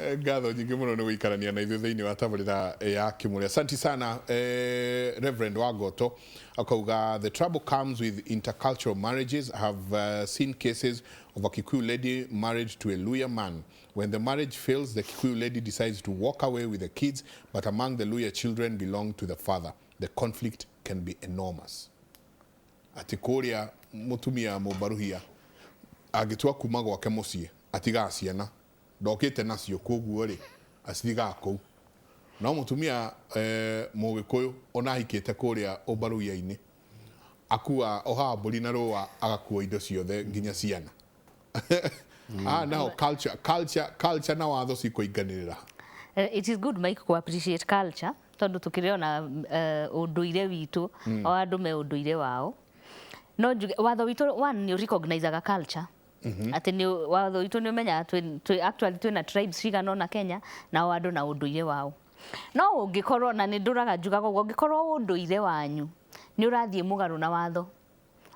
Ngatho nyingĩ mũno nĩ gũikarania na ithuĩ thĩinĩ wa tabarĩra ya Kimũrĩ. Asante sana Reverend Wagoto akauga the trouble comes with intercultural marriages. I have seen cases of a Kikuyu lady married to a Luya man. When the marriage fails, the Kikuyu lady decides to walk away with the kids, but among the Luya children belong to the father. The conflict can be enormous. Ati kũrĩa mũtumia mũbaruhia agĩtua kuma gwake mũciĩ atiga ciana ndokĩte nacio koguo rĩ acithiga kũu no mũtumia mũgĩkũyũ ona hikĩte kũrĩa ũbaruhia-inĩ akua oha mbũri na rũa agakuo indo ciothe nginya ciana. Now culture na watho cikũinganĩrĩra. It is good Mike to appreciate culture tondu tukiriona unduire witu o andu me unduire wao no watho witu one ni recognize culture ati ni watho witu ni menya actually twina tribes cigana na Kenya na o andu na unduire wao no ungikorwo na ni nduraga njugaga uguo ungikorwo unduire wanyu ni urathie mugaru na watho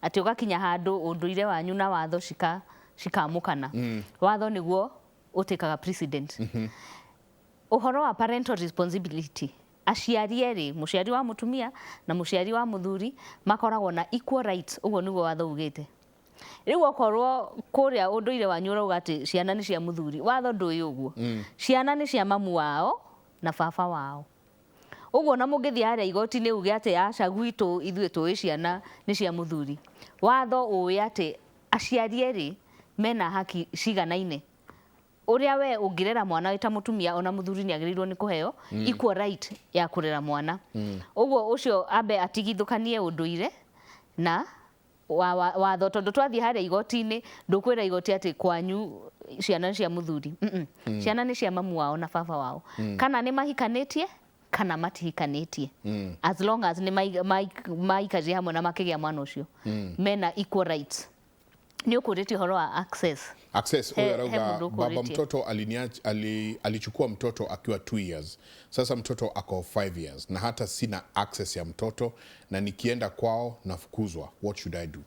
ati ugakinya handu unduire wanyu na watho shikamukana watho niguo utekaga precedent. Uhoro wa parental responsibility aciari eri muciari wa mutumia na muciari wa muthuri makoragwo na equal rights uguo niguo watho ugite. Riu okorwo kuria unduire wanyu urauga ati ciana ni cia muthuri watho ndui uguo ciana ni cia mamu wao na baba wao uguo na mungithia haria igoti-ini uge ati aca gwitu ithuĩ tũĩ ciana ni cia muthuri watho uĩ ati aciari eri mena haki ciganaine uria we ungirera mwana wita mutumia ona muthuri ni agirirwo ni kuheo equal right ya kurera mwana uguo ucio ambe atigithukanie unduire na watho tondu twathie haria igoti-ini ndukwira igoti ati kwanyu ciana cia muthuri ciana ni cia mamu wao na baba wao kana ni mahikanitie kana matihikanitie as long as ni maikaje hamwe na makigia mwana ucio mena equal rights. Ni ukuriti horo wa access huyo arauga baba mtoto alichukua mtoto akiwa 2 years sasa mtoto ako 5 years na hata sina access ya mtoto na nikienda kwao nafukuzwa, what should I do?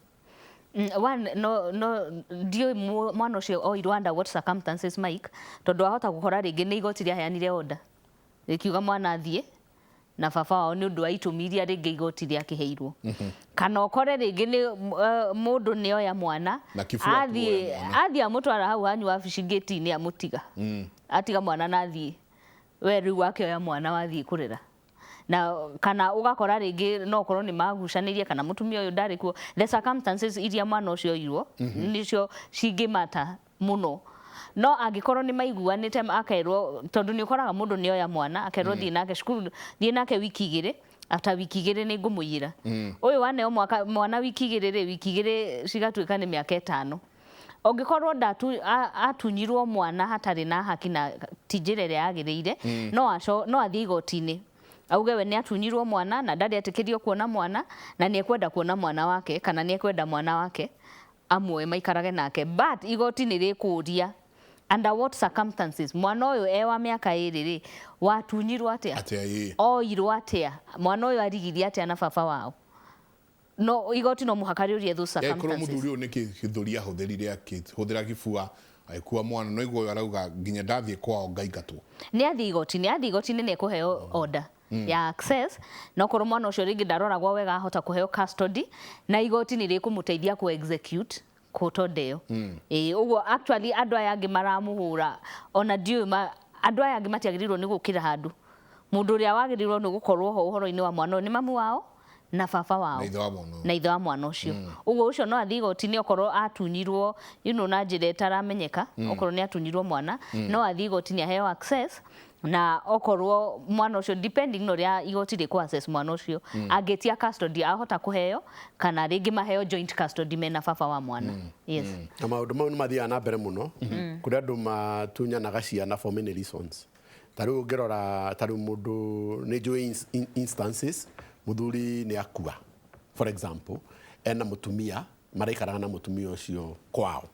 One no dio mwana ucio o Rwanda what circumstances Mike tondu ahota gukora ringi ni igoti ria heanire order rikiuga mwana athie na baba wao ni undu wa itumiria ringi igoti ria kiheirwo kana okore ringi ni mundu ni oya mwana athie amutwara hau hanyu wabici gate-ini amutiga atiga mwana na athie we riu wake oya mwana wathie kurera na kana ugakora ringi no korwo ni magucanirie kana mutumia uyu ndari kuo the circumstances iria mwana ucio irwo nicio cingimata muno no angikorwo ni maiguanite akairwo tondu ni ukoraga mundu ni oya mwana akairwo thie nake cukuru thie nake wiki 2 after wiki 2 ni ngumuira uyu waneo mwana wiki 2 wiki 2 cigatuika ni miaka 5 ongikorwo atunyirwo mwana hatari na haki na tijirere agirire no athie igoti-ini auge we ni atunyirwo mwana na ndari atikirio kuona mwana na ni ekwenda kuona mwana wake kana ni ekwenda mwana wake amwe maikarage nake but igoti ni rikuria under what circumstances mwana uyu ewa miaka 2 watunyirwo atia oirwo atia mwana uyu arigiria atia na baba wao no igoti no muhakari urie those circumstances muthuri uyu ni kithuri ahũthĩrire akĩhũthĩra kibua aikuwa mwana no igwo arauga nginya ndathie kwao ngaigatwo ni athie igoti-ini ni ekuheo order ya access no korwo mwana ucio ringi ndaroragwo wega ahota kuheo custody na igoti ni rikumuteithia ku execute kotodeo uguo actually andu aya angi maramuhura ona ndiu andu aya angi matiagirirwo ni gukira handu mundu uria wagirirwo ni gukorwo ho uhoro-ini wa mwana ni mamu wao na baba wao na ithe wa mwana ucio uguo ucio no athie igoti-ini okorwo atunyirwo na njira itaramenyeka okorwo ni atunyirwo mwana no athie igoti-ini aheo access na okorwo mwana ucio depending no ria igoti ri ku access mwana ucio agetia custody ahota kuheo kana ringi maheo joint custody mena baba wa mwana yes na maundu mau ni mathia na mbere muno kuri andu matunyanaga ciana for many reasons taru ngirora taru mundu ni joint instances muthuri ni akua for example ena mutumia maraikaraga na mutumia ucio kwao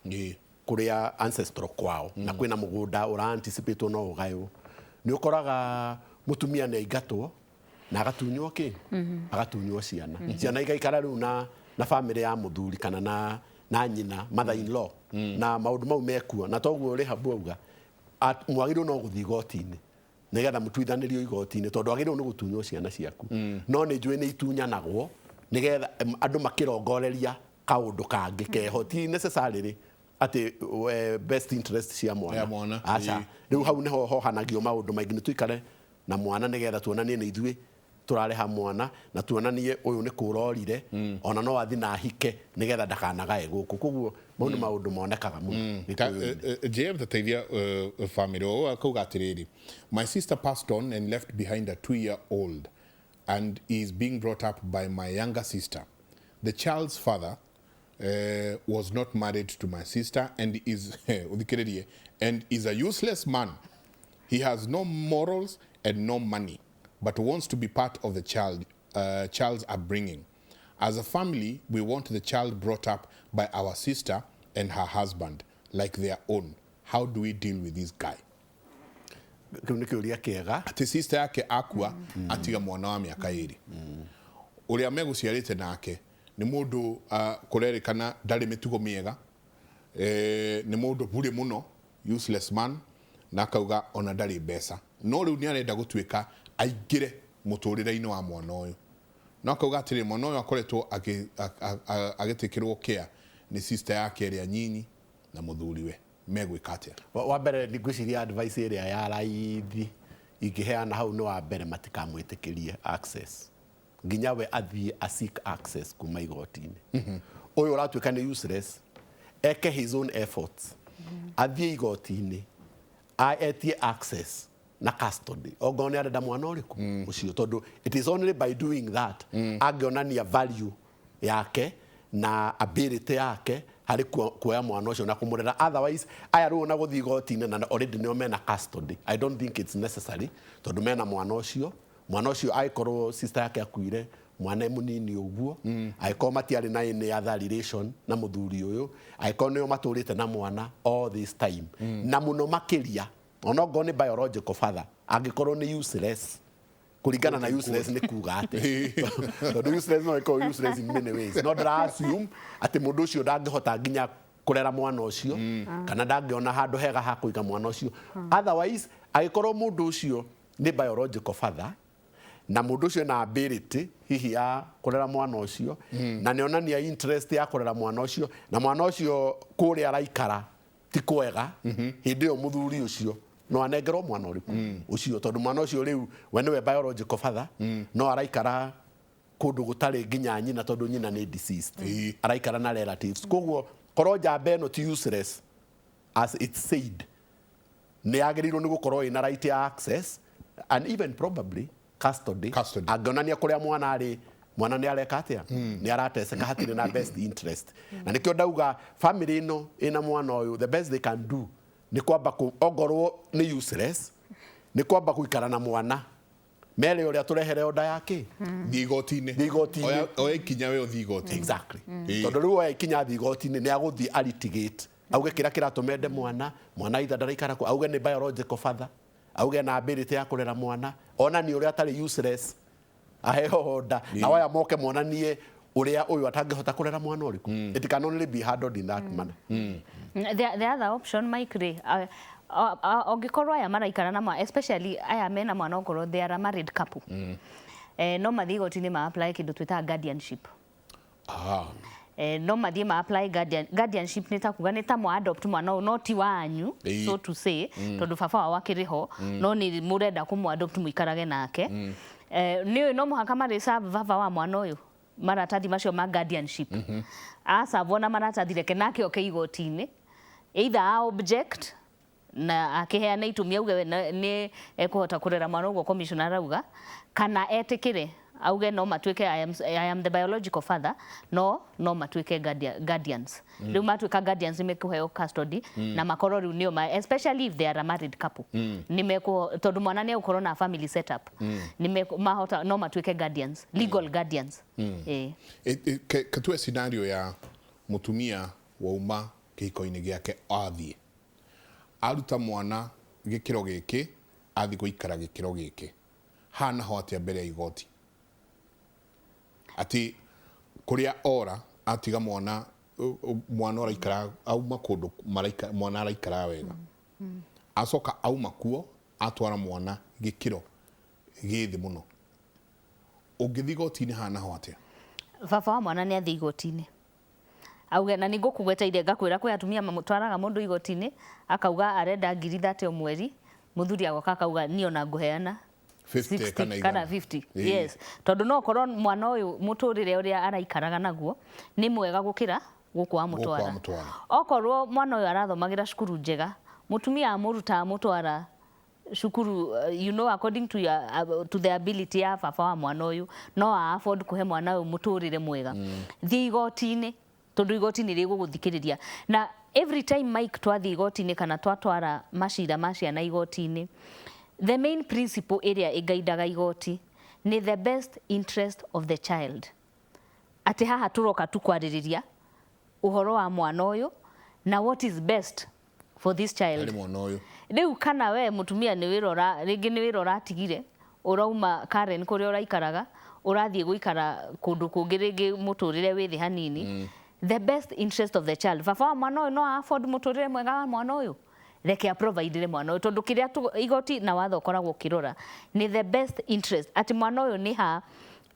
kuria ancestral kwao na kwina mugunda ura anticipate no ugayo ni ukoraga mutumia ni aigatwo na agatunywo agatunywo ciana igaikara riu na family ya muthuri kana na nyina mother in law na maundu mau mekuo na toguo ri habu auga mwagĩrĩirwo no gũthiĩ igoti-inĩ nĩgetha mũtuithanĩrio igoti-inĩ tondũ wagĩrĩirwo nĩ gũtunywo ciana ciaku no nĩ njũĩ nĩ itunyanagwo nĩgetha andũ makĩrongoreria kaũndũ kangĩ keho ti necessarily ati best interest cia mwana acha rĩu hau nĩho hohanagio maũndũ maingĩ nĩ tuikare na mwana nĩgetha tuonanie nĩ ithuĩ tũrareha mwana na tuonanie ũyũ nĩ kũrorire ona no athi na hike nĩgetha ndakanagae gũkũ koguo maũndũ maũndũ monekaga mũno JM tateithia family o akauga atiriri my sister passed on and left behind a 2-year-old and is being brought up by my younger sister. The child's father was not married to my sister and is a useless man. He has no morals and no money, but wants to be part of the child's upbringing. As a family, we want the child brought up by our sister and her husband like their own. How do we deal with this guy? Ati sister yake akua atiga mwana wa miaka 2. Uria meguciarite nake ni mundu kurerikana ndari mitugo miega ni mundu buri muno useless man na kauga ona ndari mbeca no riu ni arenda gutuika aingire muturire-ini wa mwana uyu no kauga atiri mwana uyu akoretwo agitikirwo care ni sister yake iria nyinyi na muthuriwe megwika atia wa mbere ngwiciria advice iria ya raithi ingiheana hau no wa mbere matikamwitikirie access nginya we athie a seek access kuma igoti-ini uyu uratuika ni useless eke his own efforts athie igoti-ini aetie access na custody ogone arenda mwana uriku ucio tondu it is only by doing that angionania value yake na ability yake hari kuoya mwana ucio na kumurera otherwise aya ru na guthi igoti-ini na already nio mena custody I don't think it's necessary tondu mena mwana ucio aikorwo sister yake akuire mwana munini uguo aikorwo matiari na any other relation na muthuri uyu aikorwo nio maturite na mwana all this time na muno makiria ona ngo ni biological father angikorwo ni useless kuringana na useless ni kuga ati tondu useless no iko useless in many ways no dra assume ati mundu ucio ndangihota nginya kurera mwana ucio kana ndangiona handu hega ha kuiga mwana ucio otherwise agikorwo mundu ucio ni biological father na mundu ucio na ability hihi ya kurera mwana ucio na neonania interest ya kurera mwana ucio na mwana ucio kuria araikara ti kwega hindi yo muthuri ucio no anengerwo mwana uriku ucio tondu mwana ucio riu we niwe biological father no araikara kundu gutari nginya nyina tondu nyina ni deceased araikara na relatives koguo korwo njamba ĩno ti useless as it's said ni agĩrĩirwo ni gukorwo ina right ya access and even probably custody. Angionania kuria mwana ari mwana ni areka atia ni arateseka hatire na best interest na nikio ndauga family ino ina mwana uyu the best they can do ni kwamba ogorwo ni useless ni kwamba kuikara na mwana mere uria turehere oda yake thigoti-ini oya ikinya we thigoti exactly tondu riu oya ikinya thigoti-ini ni aguthi alitigate auge kira kiratumende mwana itha ndaraikara ku auge ni biological father auge na ability ya kurera mwana ona ni uria atari useless aheho oda na waya moke monanie uria uyu atangihota kurera mwana uriku it can only be handled in that manner the other option Mike ongikorwo aya maraikara na especially aya mena mwana okorwo they are a married couple no mathi igoti-ini ma apply kindu twita guardianship no mathi ma apply guardianship ni ta kuga ni ta mwa adopt mwana no ti wanyu so to say tondu baba wa wakiriho no ni murenda kumu adopt muikarage nake ni no muhaka mari serve baba wa mwana uyu maratathi macio ma guardianship asavona maratathi reke nake oke igoti-ini either object na akiheana itumi auge ni ekuhota kurera mwana uguo commissioner auga kana etikire auge no matuike I am the biological father no matuike guardians riu matuika guardians nimekuheo custody na makoro riu nio especially if they are a married couple nimeko tondu mwana ni ukorwo na family setup mahota no matuike guardians legal guardians katue scenario ya mutumia wauma kihiko-ini giake athie aruta mwana gikiro giki athi guikara gikiro giki hana ho atia mbere ya igoti ati kuria ora atiga mwana araikara auma kundu mwana araikara wega acoka auma kuo atwara mwana gikiro githi muno ungithi igoti-inĩ hana ho atia? Baba wa mwana nĩ athi igoti-inĩ auge na nĩ ngũkũgweteire ngakwĩra kwĩ atumia mamũtwaraga mũndũ igoti-inĩ akauga arenda 30,000 o mweri mũthuri agoka akauga niĩ ona ngũheana 50 kana 50. Yes, tondu no korwo mwana uyu muturire uria araikaraga naguo ni mwega gukira gukwa mutwara. Okorwo mwana uyu arathomagira cukuru njega mutumia amuruta amutwara cukuru according to the ability ya baba wa mwana uyu no afford kuhe mwana uyu muturire mwega. Thi igoti-inĩ tondu igoti-inĩ rĩgũgũthikĩrĩria na every time Mike twathi igoti-inĩ kana twatwara macira ma ciana igoti-inĩ, the main principle area igaidaga igoti ni the best interest of the child. Ati haha turoka tukwaririria uhoro wa mwana uyu na what is best for this child. Riu kana we mutumia ni wirora ringi ni wirora atigire urauma Karen kuria uraikaraga urathie guikara kundu kungi ringi muturire withi hanini, the best interest of the child. Baba wa mwana uyu no afford muturire mwega wa mwana uyu, reke a provide mwana uyu tondu kiria igoti na watho koragwo kirora ni the best interest ati mwana uyu ni ha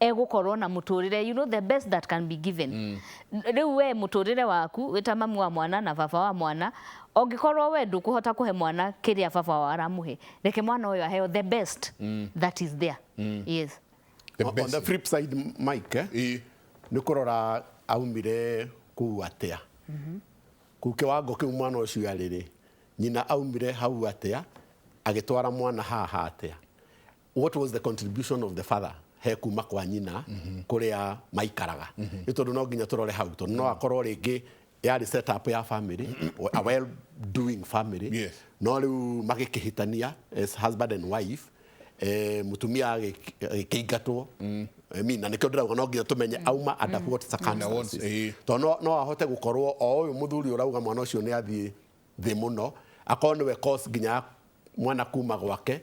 egukorwo na muturire the best that can be given. Riu we muturire waku wita mamu wa mwana na baba wa mwana ongikorwo we ndukuhota kuhe mwana kiria baba wa aramuhe, reke mwana uyu aheo the best that is there. Yes, on the flip side Mike ni kurora aumire ku atia kuke wango kiu mwana ucio ariri nyina aumire hau atia agitwara mwana haha atia. What was the contribution of the father he kuma kwa nyina kuria maikaraga? Itondu no nginya turore hau tondu no akorwo ringi yari set up ya family, a well doing family, no riu magikihitania as husband and wife, mutumia agikeingatwo na nikio ndiraga no nginya tumenye auma under what circumstances. Tondu no ahote gukorwo o uyu muthuri urauga mwana ucio ni athie thi muno akorwo niwe cause nginya mwana kuma gwake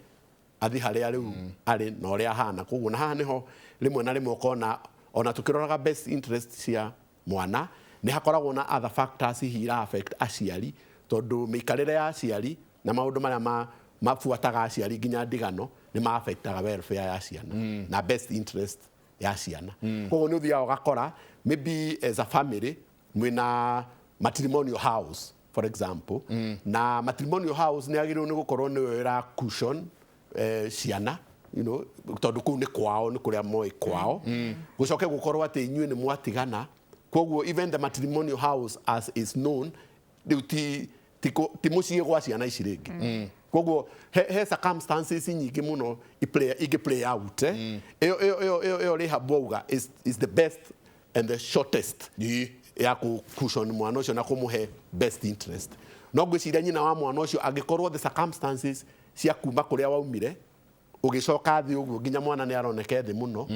athi haria riu ari na uria hana. Koguo na haha niho rimwe na rimwe ukona ona tukiroraga best interest cia mwana ni hakoragwo na other factors hira affect aciari tondu mikarire ya aciari na maundu maria mafuataga aciari nginya ndigano ni ma affectaga welfare ya ciana na best interest ya ciana. Koguo ni uthia ugakora maybe as a family mwina matrimonial house for example, na matrimonial house ni agirwo ni gukorwo ni wira cushion ciana, tondu kuu ni kwao ni kuria moi kwao, gucoke gukorwo ati inyuĩ ni mwatigana. Koguo even the matrimonial house as is known ti muciĩ gwa ciana ici ringi. Koguo he circumstances nyingi muno play out ĩyo Rehab auga is the best and the shortest ya cushion mwana ucio na kumuhe best interest. No ngwiciria nyina wa mwana ucio angikorwo the circumstances cia kuma kuria waumire ugicoka thi uguo nginya mwana ni aroneka thi muno,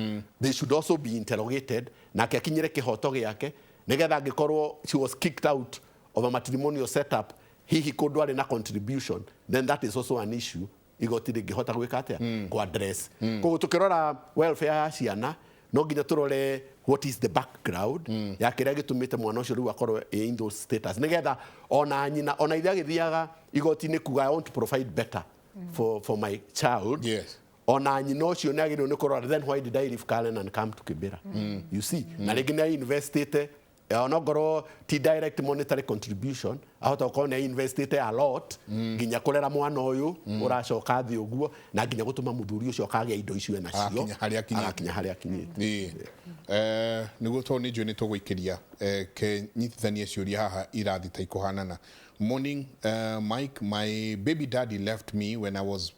they should also be interrogated na akinyire kihoto giake nigetha angikorwo she was kicked out of a matrimonial setup, hihi kundu ari na contribution, then that is also an issue igoti ringihota gwika atia ku address. Koguo tukirora welfare ya ciana no nginya turore what is the background ya kiria gitumite mwana ucio riu akorwo in those status nigetha ona nyina ona ithe agithiaga igoti-inĩ kuga I want to provide better for my child. Yes. Ona nyina ucio ni agirwo ni kurora then why did I leave Karen and come to Kibera? You see, na ringi ni invested onogoro ti direct monetary contribution ahota ukorwo ni invested a lot nginya kurera mwana uyu uracoka thi uguo na nginya gutuma muthuri ucio akagia indo icio nacio akinya haria akinyite. Niguo to ni njui ni tugwikiria ke nyitithania ciuria haha irathi ta ikuhanana. Morning, Mike, my baby daddy left me when I was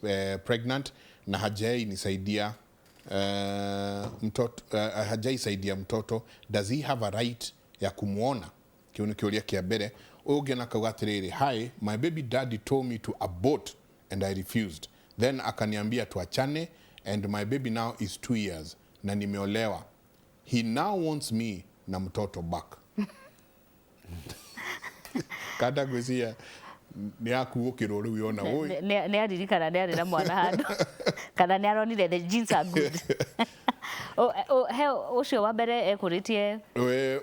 pregnant na hajai nisaidia mtoto, hajai saidia mtoto. Does he have a right ya kumuona? Kiu ni kiuria kia mbere. Uyu ungi akauga atiriri, hi, my baby daddy told me to abort and I refused. Then akaniambia tuachane and my baby now is 2 years na nimeolewa. He now wants me na mtoto back. Kada gwicia ni akuukirwo riu yona oi ni aririkana ni ari na mwana handu kana ni aronire the genes are good. he ucio wa mbere ekuritie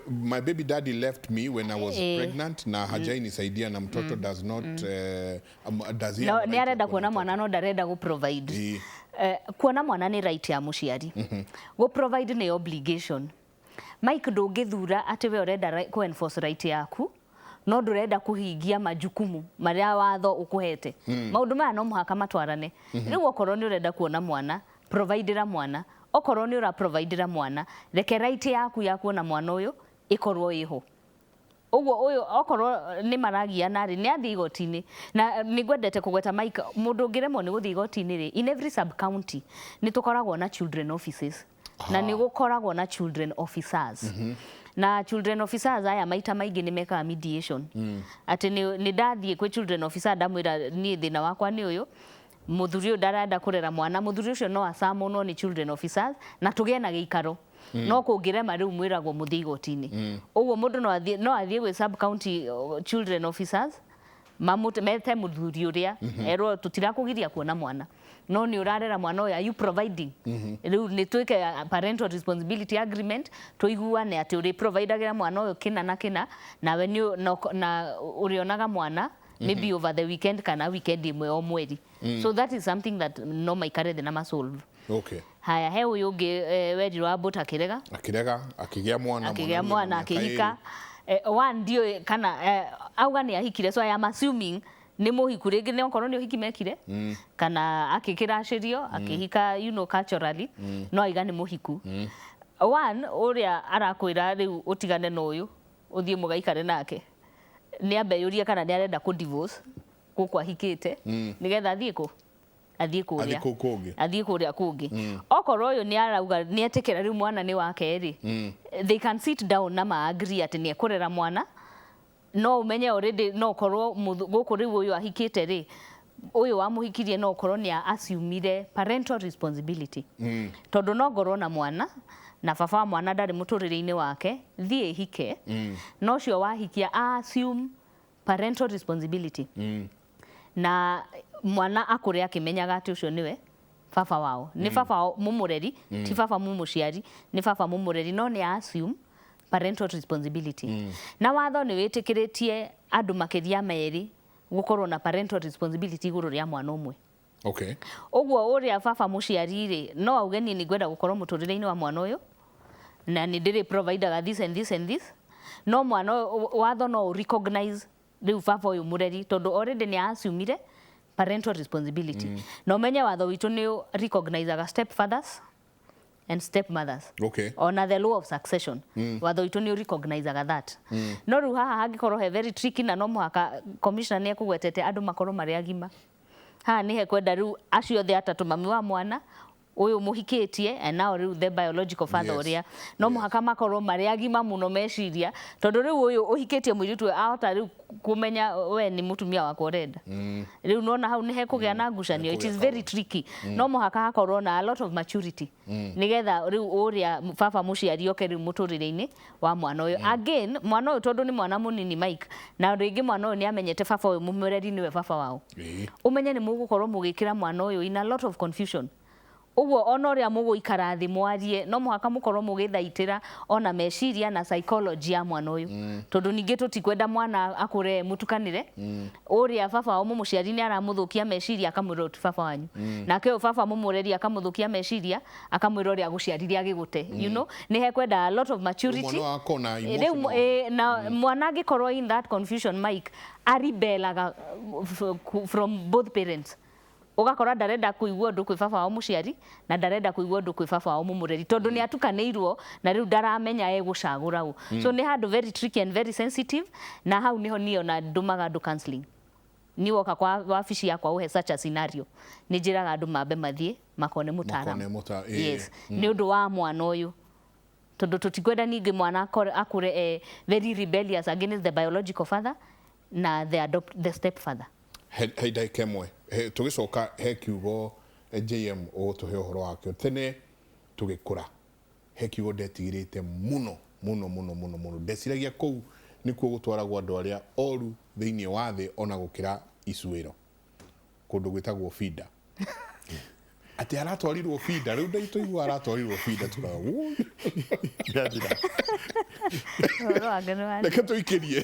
my baby daddy left me when I was pregnant na hajainisaidia na mtoto does not does he ni arenda kuona mwana no ndarenda go provide kuona mwana ni right ya muciari go provide ni obligation. Mike ndungithura ati we urenda ku enforce right yaku no ndurenda kuhingia majukumu maria watho ukuhete maundu maya no muhaka matwarane riu okorwo ni urenda kuona mwana providera mwana okorwo ni ura providera mwana reke right yaku ya kuona mwana uyu ikorwo iho uguo uyu okorwo ni maragia nari ni athi igotini na nigwendete kugweta Mike mundu ngiremwo ni guthi igotini ri in every sub county ni tukoragwo na children offices na ni gukoragwo na children officers na children officers aya maita maingi ni meka mediation ati ni ndathie kwi children officer ndamwira ni thina wakwa ni uyu muthuri uyu ndarenda kurera mwana muthuri ucio no asamonwo ni children officers na tugie na giikaro no kungirema riu mwiragwo muthi igotini uguo mundu no athie gwi sub county children officers mamute mete muthuri uria erwo tutirakugiria kuona mwana no ni urarera mwana uyu are you providing riu ni twike parental responsibility agreement tuiguane ati uri providagira mwana uyu kina na kina na we ni na urionaga mwana maybe over the weekend kana weekend imwe o mweri so that is something that no maikare the nama solve. Okay. Haya he uyu ungi werirwo abut akirega akigia mwana akihika one ndio kana auga ni ahikire so I am assuming ni muhiku ringi ni okorwo ni uhiki mekire kana akikiracirio akihika you know culturally no aiga ni muhiku one uria arakwira riu utigane no uyu uthie mugaikare nake ni ambeyuria kana ni arenda ku divorce gukwa hikite nigetha athie kuria kungi okorwo uyu ni arauga ni etikira riu mwana ni wake ri they can sit down na ma agree ati ni ekurera mwana no umenye already no korwo guku riu uyu ahikite ri uyu wa muhikirie no korwo ni assumire parental responsibility tondu no ngorwo na mwana na baba wa mwana ndari muturire-ini wake thie hike no cio wahikia assume parental responsibility na mwana akure akimenyaga ati ucio niwe baba wao ni baba wao mumureri ti baba mumuciari ni baba mumureri no ni assume parental responsibility na watho ni witikiritie andu makiria meri gukorwo na parental responsibility iguru ria mwana umwe. Okay. Uguo uria baba muciari ri no auge ni ngwenda gukorwo muturire-ini wa mwana uyu na ni ndiri provider this and this and this no mwana watho no recognize riu baba uyu mureri tondu already ni assumire parental responsibility no menye watho witu ni recognize step fathers and step mothers. Okay. On the law of succession watho witu ni recognize that no riu haha hangikorwo he very tricky na no muhaka commissioner ni ekugwetete andu makorwo mari agima ha ni he kwenda riu acio the atatu mami wa mwana uyu muhikitie and now riu the biological father uria no muhaka makorwo mari agima muno meciria tondu riu uyu uhikitie muiritu ahota riu kumenya we ni mutumia wako renda riu nona hau ni he kugia na ngucanio it is very tricky no muhaka hakorwo na a lot of maturity nigetha riu uria baba muciari oke riu muturire-ini wa mwana uyu again mwana uyu tondu ni mwana munini Mike na ringi mwana uyu ni amenyete baba uyu mumureri niwe baba wao umenye ni mugukorwo mugikira mwana uyu in a lot of confusion uguo ona uria muguikara thi mwarie no muhaka mukorwo mugithaitira ona meciria na psychology ya mwana uyu tondu ningi tutikwenda mwana akure mutukanire uria baba wa mumuciari ni aramuthukia meciria akamwira ti baba wanyu nake uyu baba mumureri akamuthukia meciria akamwira uria guciarire agigute you know ni he kwenda a lot of maturity na mwana angikorwo in that confusion Mike aribelaga from both parents ugakora ndarenda kuigua ndu kwi baba wa muciari na ndarenda kuigua ndu kwi baba wa mumureri tondu ni atukanirwo na riu ndaramenya egucagura u so ni handu very tricky and very sensitive na hau niho niyo na ndumaga andu counseling ni woka kwa wabici yakwa uhe such a scenario ni njiraga andu mambe mathie makone mutaaramu yes ni undu wa mwana uyu tondu tutikwenda ningi mwana akure very rebellious against the biological father na the step father heidai kemwe tugicoka he kiugo JM o tuhe uhoro wake tene tugikura he kiugo ndetigirite muno ndeciragia kou nikuo gutwaragwo andu aria oru thiini wa thi ona gukira isuiro kundu gwitagwo FIDA ati aratwarirwo bida riu ndaitũigua aratwarirwo bida tukaga Ndathira. Ũhoro wa ngano wa reke tũikĩrie